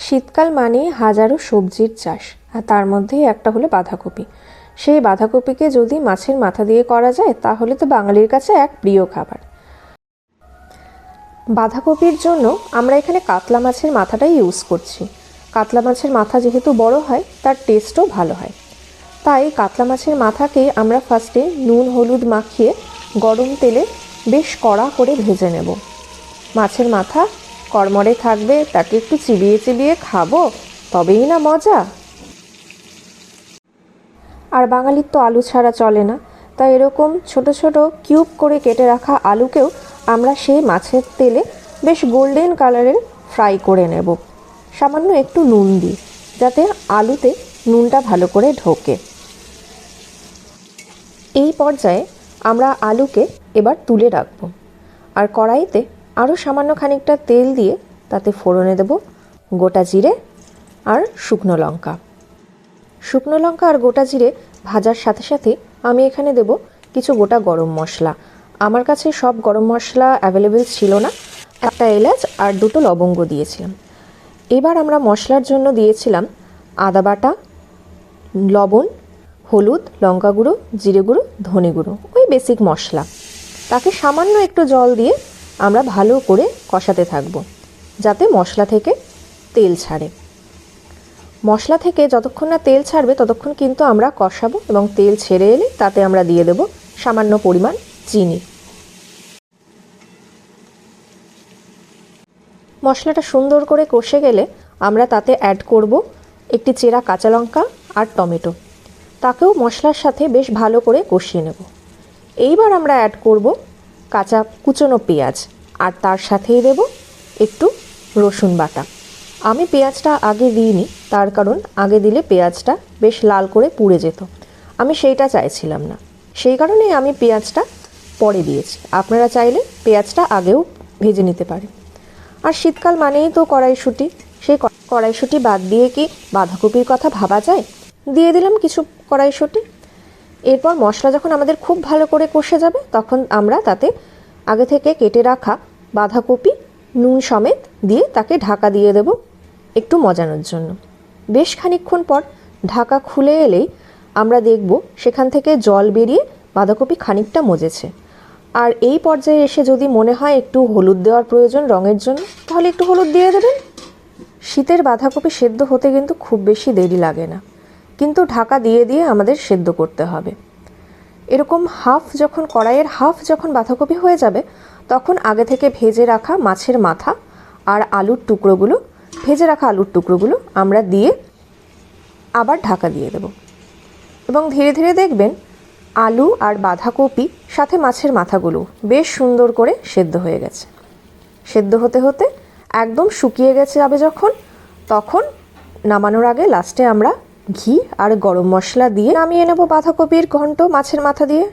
শীতকাল মানেই হাজারো সবজির চাষ, আর তার মধ্যেই একটা হলো বাঁধাকপি। সেই বাঁধাকপিকে যদি মাছের মাথা দিয়ে করা যায় তাহলে তো বাঙালির কাছে এক প্রিয় খাবার। বাঁধাকপির জন্য আমরা এখানে কাতলা মাছের মাথাটাই ইউজ করছি। কাতলা মাছের মাথা যেহেতু বড় হয়, তার টেস্টও ভালো হয়। তাই কাতলা মাছের মাথাকে আমরা ফার্স্টে নুন হলুদ মাখিয়ে গরম তেলে বেশ কড়া করে ভেজে নেব। মাছের মাথা কড়মড়ে থাকবে, তাকে একটু চিবিয়ে চিবিয়ে খাবো, তবেই না মজা। আর বাঙালির তো আলু ছাড়া চলে না, তাই এরকম ছোট ছোট কিউব করে কেটে রাখা আলুকেও আমরা সেই মাছের তেলে বেশ গোল্ডেন কালারের ফ্রাই করে নেব, সামান্য একটু নুন দিই, যাতে আলুতে নুনটা ভালো করে ঢোকে। এই পর্যায়ে আমরা আলুকে এবার তুলে রাখব, আর কড়াইতে আরও সামান্য খানিকটা তেল দিয়ে তাতে ফোড়নে দেব গোটা জিরে আর শুকনো লঙ্কা। শুকনো লঙ্কা আর গোটা জিরে ভাজার সাথে সাথে আমি এখানে দেব কিছু গোটা গরম মশলা। আমার কাছে সব গরম মশলা অ্যাভেলেবেল ছিল না, একটা এলাচ আর দুটো লবঙ্গ দিয়েছিলাম। এবার আমরা মশলার জন্য দিয়েছিলাম আদা বাটা, লবণ, হলুদ, লঙ্কা গুঁড়ো, জিরে গুঁড়ো, ধনে গুঁড়ো, ওই বেসিক মশলা। তাকে সামান্য একটু জল দিয়ে আমরা ভালো করে কষাতে থাকবো, যাতে মশলা থেকে তেল ছাড়ে। মশলা থেকে যতক্ষণ না তেল ছাড়বে ততক্ষণ কিন্তু আমরা কষাবো, এবং তেল ছেড়ে এলে তাতে আমরা দিয়ে দেব সামান্য পরিমাণ চিনি। মশলাটা সুন্দর করে কষে গেলে আমরা তাতে অ্যাড করব একটি চেরা কাঁচা লঙ্কা আর টমেটো। তাকেও মশলার সাথে বেশ ভালো করে কষিয়ে নেব। এইবার আমরা অ্যাড করব কাঁচা কুচনো পেঁয়াজ, আর তার সাথেই দেব একটু রসুন বাটা। আমি পেঁয়াজটা আগে দিইনি, তার কারণ আগে দিলে পেঁয়াজটা বেশ লাল করে পুড়ে যেত, আমি সেইটা চাইছিলাম না, সেই কারণেই আমি পেঁয়াজটা পরে দিয়েছি। আপনারা চাইলে পেঁয়াজটা আগেও ভেজে নিতে পারেন। আর শীতকাল মানেই তো কড়াইশুঁটি, সেই কড়াইশুঁটি বাদ দিয়ে কি বাঁধাকপির কথা ভাবা যায়? দিয়ে দিলাম কিছু কড়াইশুঁটি। এরপর মশলা যখন আমাদের খুব ভালো করে কষে যাবে, তখন আমরা তাতে আগে থেকে কেটে রাখা বাঁধাকপি নুন সমেত দিয়ে তাকে ঢাকা দিয়ে দেব একটু মজানোর জন্য। বেশ খানিকক্ষণ পর ঢাকা খুলে এলেই আমরা দেখব সেখান থেকে জল বেরিয়ে বাঁধাকপি খানিকটা মজেছে। আর এই পর্যায়ে এসে যদি মনে হয় একটু হলুদ দেওয়ার প্রয়োজন রঙের জন্য, তাহলে একটু হলুদ দিয়ে দেবেন। শীতের বাঁধাকপি সেদ্ধ হতে কিন্তু খুব বেশি দেরি লাগে না, কিন্তু ঢাকা দিয়ে দিয়ে আমাদের সেদ্ধ করতে হবে। এরকম কড়াইয়ের হাফ যখন বাঁধাকপি হয়ে যাবে, তখন আগে থেকে ভেজে রাখা মাছের মাথা আর ভেজে রাখা আলুর টুকরোগুলো আমরা দিয়ে আবার ঢাকা দিয়ে দেব, এবং ধীরে ধীরে দেখবেন আলু আর বাঁধাকপি সাথে মাছের মাথাগুলো বেশ সুন্দর করে সেদ্ধ হয়ে গেছে। সেদ্ধ হতে হতে একদম শুকিয়ে গেছে যাবে যখন, তখন নামানোর আগে লাস্টে আমরা ঘি আর গরম মশলা দিয়ে নামিয়ে নেব বাঁধাকপির ঘন্ট মাছের মাথা দিয়ে।